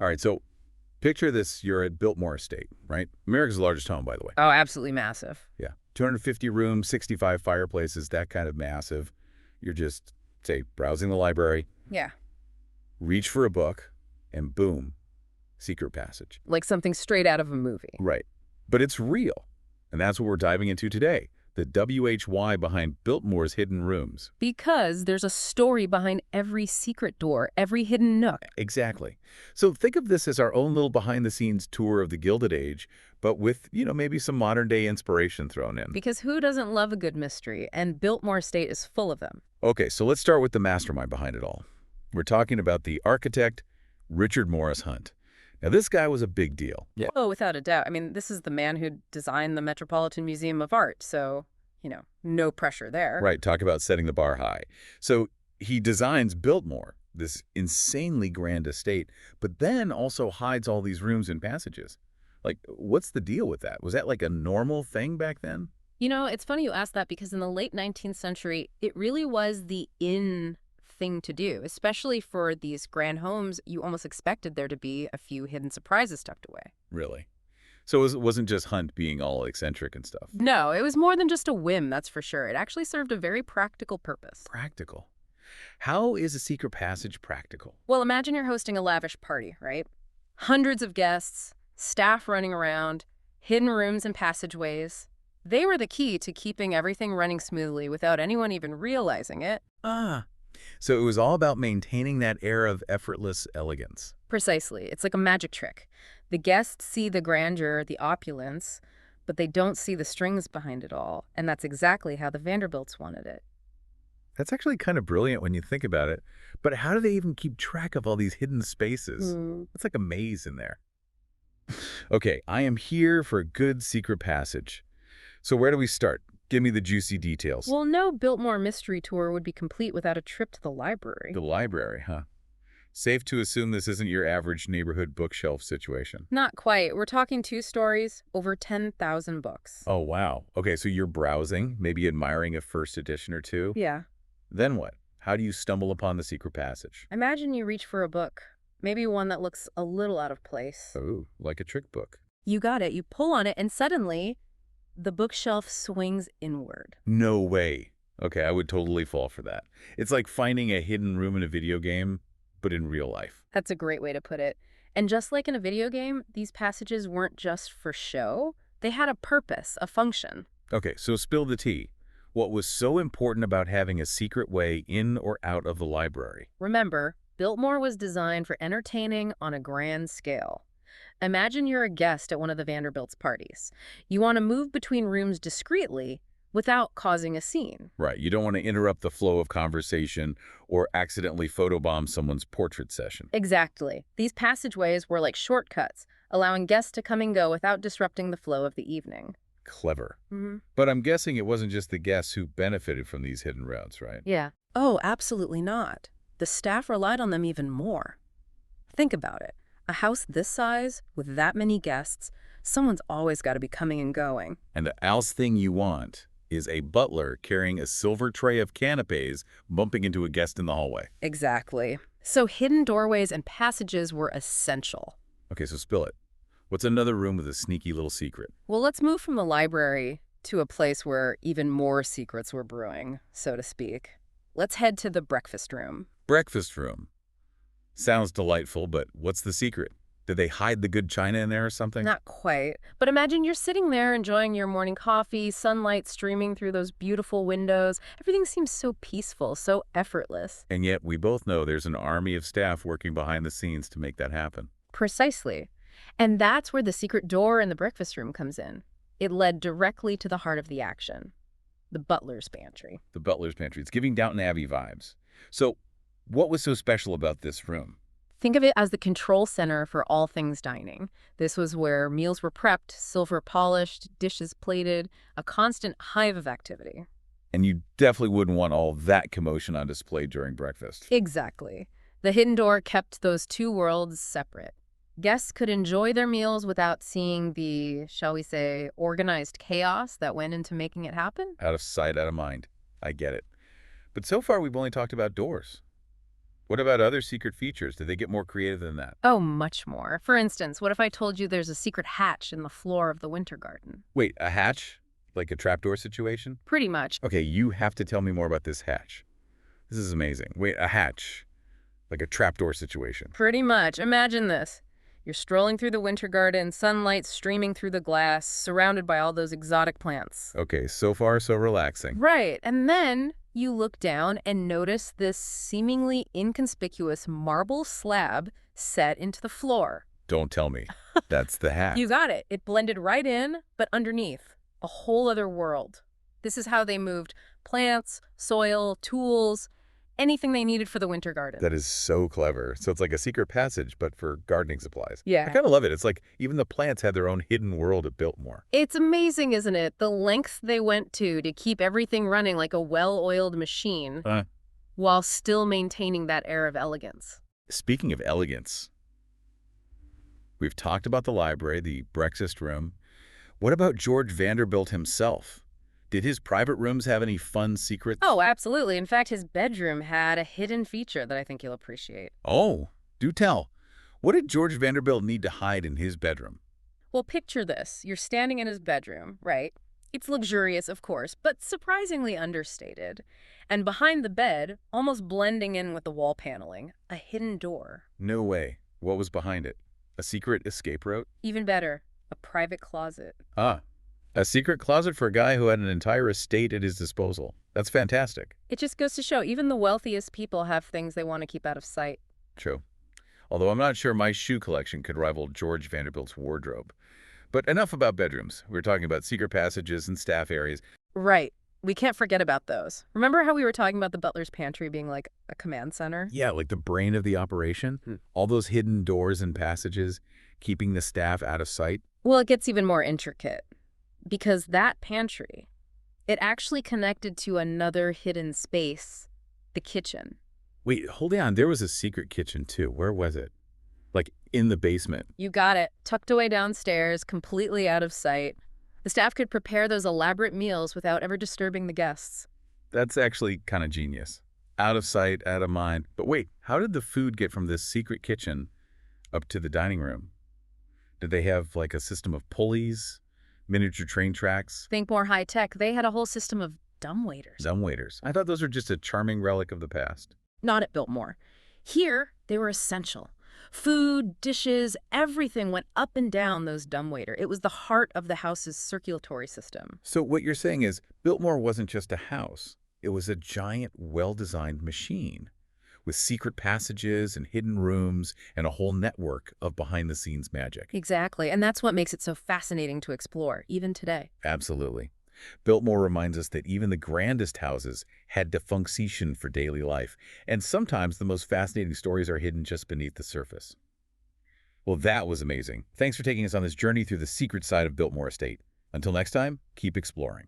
All right, so picture this. You're at Biltmore Estate, right? America's largest home, by the way. Oh, absolutely massive. Yeah. 250 rooms, 65 fireplaces, that kind of massive. You're just, say, browsing the library, Yeah. reach for a book, and boom, secret passage. Like something straight out of a movie. Right. But it's real. And that's what we're diving into today. The WHY behind Biltmore's hidden rooms. Because there's a story behind every secret door, every hidden nook. Exactly. So think of this as our own little behind-the-scenes tour of the Gilded Age, but with, maybe some modern-day inspiration thrown in. Because who doesn't love a good mystery? And Biltmore Estate is full of them. Okay, so let's start with the mastermind behind it all. We're talking about the architect, Richard Morris Hunt. Now, this guy was a big deal. Yeah. Oh, without a doubt. I mean, this is the man who designed the Metropolitan Museum of Art, so, no pressure there. Right, talk about setting the bar high. So he designs Biltmore, this insanely grand estate, but then also hides all these rooms and passages. Like, what's the deal with that? Was that like a normal thing back then? It's funny you ask that because in the late 19th century, it really was the in thing to do, especially for these grand homes. You almost expected there to be a few hidden surprises tucked away. Really? So it wasn't just Hunt being all eccentric and stuff? No, it was more than just a whim, that's for sure. It actually served a very practical purpose. Practical? How is a secret passage practical? Well, imagine you're hosting a lavish party, right? Hundreds of guests, staff running around, hidden rooms and passageways. They were the key to keeping everything running smoothly without anyone even realizing it. So it was all about maintaining that air of effortless elegance. Precisely. It's like a magic trick. The guests see the grandeur, the opulence, but they don't see the strings behind it all. And that's exactly how the Vanderbilts wanted it. That's actually kind of brilliant when you think about it. But how do they even keep track of all these hidden spaces? It's like a maze in there. Okay, I am here for a good secret passage. So where do we start? Give me the juicy details. Well, no Biltmore mystery tour would be complete without a trip to the library. The library, huh? Safe to assume this isn't your average neighborhood bookshelf situation. Not quite. We're talking 2 stories, over 10,000 books. Oh, wow. Okay, so you're browsing, maybe admiring a first edition or two. Yeah. Then what? How do you stumble upon the secret passage? Imagine you reach for a book, maybe one that looks a little out of place. Oh, like a trick book. You got it. You pull on it, and suddenly, the bookshelf swings inward. No way. Okay, I would totally fall for that. It's like finding a hidden room in a video game, but in real life. That's a great way to put it. And just like in a video game, these passages weren't just for show. They had a purpose, a function. Okay, so spill the tea. What was so important about having a secret way in or out of the library? Remember, Biltmore was designed for entertaining on a grand scale. Imagine you're a guest at one of the Vanderbilts' parties. You want to move between rooms discreetly without causing a scene. Right, you don't want to interrupt the flow of conversation or accidentally photobomb someone's portrait session. Exactly. These passageways were like shortcuts, allowing guests to come and go without disrupting the flow of the evening. Clever. But I'm guessing it wasn't just the guests who benefited from these hidden routes, right? Yeah. Oh, absolutely not. The staff relied on them even more. Think about it. A house this size, with that many guests, someone's always got to be coming and going. And the else thing you want is a butler carrying a silver tray of canapes bumping into a guest in the hallway. Exactly. So hidden doorways and passages were essential. Okay, so spill it. What's another room with a sneaky little secret? Well, let's move from the library to a place where even more secrets were brewing, so to speak. Let's head to the breakfast room. Breakfast room. Sounds delightful, but what's the secret? Did they hide the good china in there or something? Not quite. But imagine you're sitting there enjoying your morning coffee, sunlight streaming through those beautiful windows. Everything seems so peaceful, so effortless. And yet we both know there's an army of staff working behind the scenes to make that happen. Precisely. And that's where the secret door in the breakfast room comes in. It led directly to the heart of the action. The butler's pantry. The butler's pantry. It's giving Downton Abbey vibes. So what was so special about this room? Think of it as the control center for all things dining. This was where meals were prepped, silver polished, dishes plated, a constant hive of activity. And you definitely wouldn't want all that commotion on display during breakfast. Exactly. The hidden door kept those 2 worlds separate. Guests could enjoy their meals without seeing the, shall we say, organized chaos that went into making it happen. Out of sight, out of mind. I get it. But so far, we've only talked about doors. What about other secret features? Did they get more creative than that? Oh, much more. For instance, what if I told you there's a secret hatch in the floor of the winter garden? Wait, a hatch? Like a trapdoor situation? Pretty much. Okay, you have to tell me more about this hatch. This is amazing. Wait, a hatch? Like a trapdoor situation? Pretty much. Imagine this. You're strolling through the winter garden, sunlight streaming through the glass, surrounded by all those exotic plants. Okay, so far so relaxing. Right, and then you look down and notice this seemingly inconspicuous marble slab set into the floor. Don't tell me. That's the hatch. You got it. It blended right in, but underneath. A whole other world. This is how they moved plants, soil, tools, anything they needed for the winter garden. That is so clever. So it's like a secret passage, but for gardening supplies. I Yeah. kind of love it. It's like even the plants had their own hidden world at Biltmore. It's amazing, isn't it? The lengths they went to keep everything running like a well-oiled machine while still maintaining that air of elegance. Speaking of elegance, we've talked about the library, the breakfast room. What about George Vanderbilt himself? Did his private rooms have any fun secrets? Oh, absolutely. In fact, his bedroom had a hidden feature that I think you'll appreciate. Oh, do tell. What did George Vanderbilt need to hide in his bedroom? Well, picture this. You're standing in his bedroom, right? It's luxurious, of course, but surprisingly understated. And behind the bed, almost blending in with the wall paneling, a hidden door. No way. What was behind it? A secret escape route? Even better, a private closet. Ah, a secret closet for a guy who had an entire estate at his disposal. That's fantastic. It just goes to show even the wealthiest people have things they want to keep out of sight. True. Although I'm not sure my shoe collection could rival George Vanderbilt's wardrobe. But enough about bedrooms. We were talking about secret passages and staff areas. Right. We can't forget about those. Remember how we were talking about the butler's pantry being like a command center? Yeah, like the brain of the operation. All those hidden doors and passages, keeping the staff out of sight. Well, it gets even more intricate. Because that pantry, it actually connected to another hidden space, the kitchen. Wait, hold on. There was a secret kitchen, too. Where was it? Like in the basement. You got it. Tucked away downstairs, completely out of sight. The staff could prepare those elaborate meals without ever disturbing the guests. That's actually kind of genius. Out of sight, out of mind. But wait, how did the food get from this secret kitchen up to the dining room? Did they have like a system of pulleys, miniature train tracks? Think more high-tech. They had a whole system of dumbwaiters. Dumbwaiters. I thought those were just a charming relic of the past. Not at Biltmore. Here, they were essential. Food, dishes, everything went up and down those dumbwaiter. It was the heart of the house's circulatory system. So what you're saying is Biltmore wasn't just a house. It was a giant, well-designed machine with secret passages and hidden rooms and a whole network of behind-the-scenes magic. Exactly, and that's what makes it so fascinating to explore, even today. Absolutely. Biltmore reminds us that even the grandest houses had to function for daily life, and sometimes the most fascinating stories are hidden just beneath the surface. Well, that was amazing. Thanks for taking us on this journey through the secret side of Biltmore Estate. Until next time, keep exploring.